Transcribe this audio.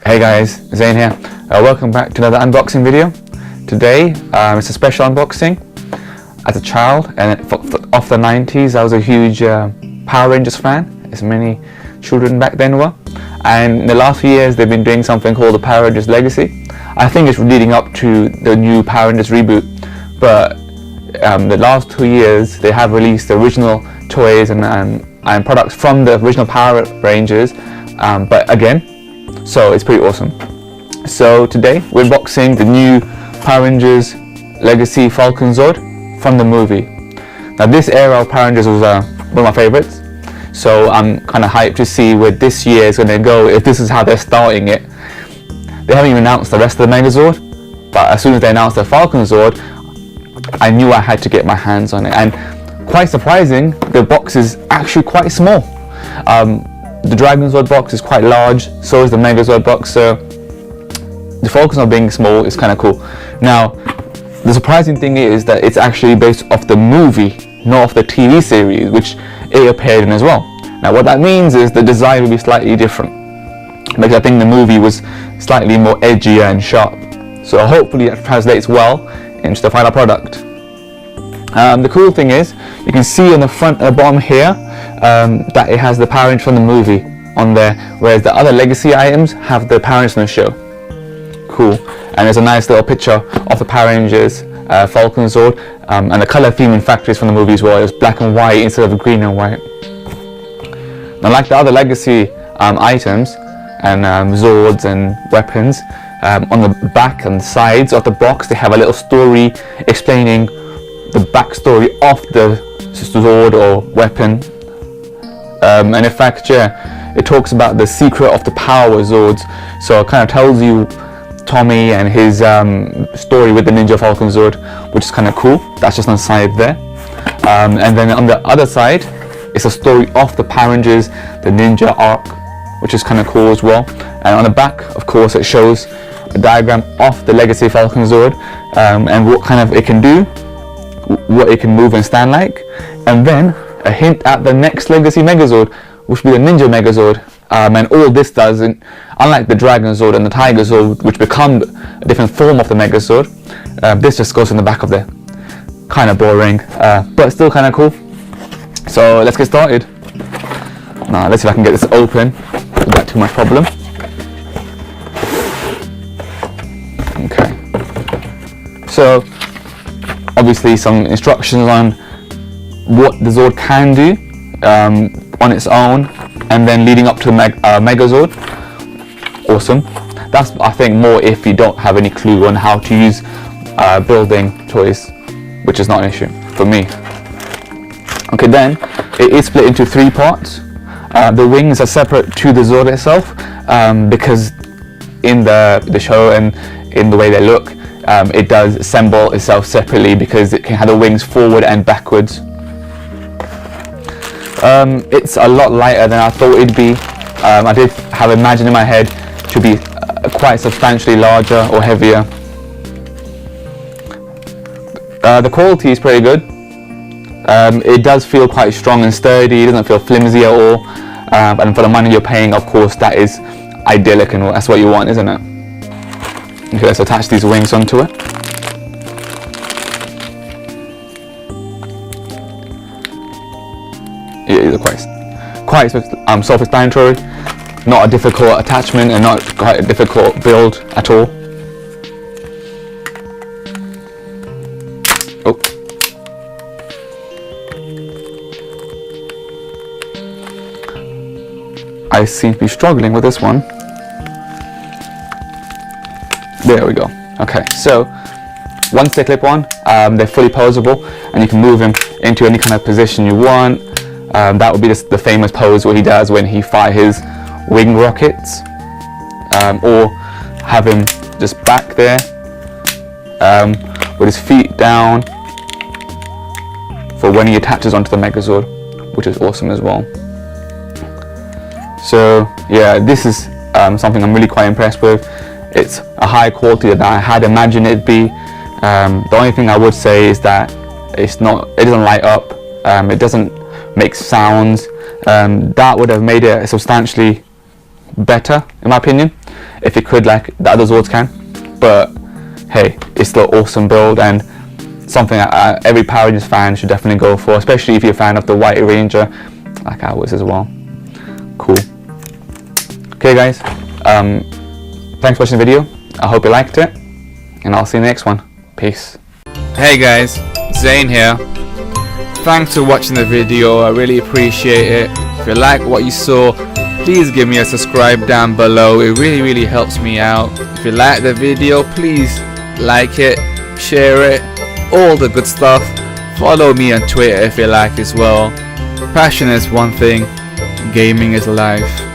Hey guys, Zane here. Welcome back to another unboxing video. Today it's a special unboxing. As a child and of the 90s, I was a huge Power Rangers fan, as many children back then were. And in the last few years they've been doing something called the Power Rangers Legacy. I think it's leading up to the new Power Rangers reboot, but the last 2 years they have released the original toys and products from the original Power Rangers, but again, so it's pretty awesome. So today we're unboxing the new Power Rangers Legacy Falconzord from the movie. Now this era of Power Rangers was one of my favorites, so I'm kind of hyped to see where this year is going to go, if this is how they're starting it. They haven't even announced the rest of the Megazord, but as soon as they announced the Falconzord, I knew I had to get my hands on it. And quite surprising, the box is actually quite small. The Dragonzord box is quite large, so is the Megazord box, so the Falconzord being small is kind of cool. Now, the surprising thing is that it's actually based off the movie, not off the TV series, which it appeared in as well. Now, what that means is the design will be slightly different, because I think the movie was slightly more edgier and sharp. So hopefully that translates well into the final product. The cool thing is, you can see on the front and the bottom here that it has the Power Rangers from the movie on there, whereas the other Legacy items have the Power Rangers from the show. Cool. And there's a nice little picture of the Power Rangers Falconzord, and the color theme in factories from the movie as well. It was black and white instead of green and white. Now, like the other Legacy items and Zords and weapons, on the back and sides of the box they have a little story explaining the backstory of the Zord or weapon, and in fact, yeah, it talks about the secret of the power Zords, so it kind of tells you Tommy and his story with the Ninja Falconzord, which is kind of cool. That's just on the side there, and then on the other side it's a story of the Power Rangers, the Ninja arc, which is kind of cool as well. And on the back, of course, it shows a diagram of the Legacy Falconzord, and what kind of it can do, what it can move and stand like, and then a hint at the next Legacy Megazord, which will be the Ninja Megazord. And all this does, unlike the Dragonzord and the Tigerzord, which become a different form of the Megazord, this just goes in the back of there. Kind of boring, but still kind of cool. So let's get started. Now let's see if I can get this open without too much problem. Okay. So obviously some instructions on what the Zord can do on its own, and then leading up to the Megazord. Awesome. That's, I think, more if you don't have any clue on how to use building toys, which is not an issue for me. Okay, then it is split into 3 parts. The wings are separate to the Zord itself, because in the show and in the way they look, it does assemble itself separately because it can have the wings forward and backwards. It's a lot lighter than I thought it'd be. I did have imagined in my head to be quite substantially larger or heavier. The quality is pretty good. It does feel quite strong and sturdy. It doesn't feel flimsy at all. And for the money you're paying, of course, that is idyllic and that's what you want, isn't it? Okay, let's attach these wings onto it. Yeah, these are quite self-explanatory. Not a difficult attachment and not quite a difficult build at all. Oh. I seem to be struggling with this one. There we go. Okay, so once they clip on, they're fully posable and you can move them into any kind of position you want. That would be the famous pose what he does when he fires his wing rockets, or have him just back there with his feet down for when he attaches onto the Megazord, which is awesome as well. So yeah, this is something I'm really quite impressed with. It's a high quality that I had imagined it'd be. The only thing I would say is that it doesn't light up, it doesn't make sounds. That would have made it substantially better, in my opinion, if it could, like the other Zords can. But hey, it's still awesome build, and something every Power Rangers fan should definitely go for, especially if you're a fan of the White Ranger, like I was as well. Cool. Okay guys, thanks for watching the video. I hope you liked it, and I'll see you in the next one. Peace. Hey guys, Zane here. Thanks for watching the video, I really appreciate it. If you like what you saw, please give me a subscribe down below, it really helps me out. If you like the video, please like it, share it, all the good stuff. Follow me on Twitter if you like as well. Passion is one thing, gaming is life.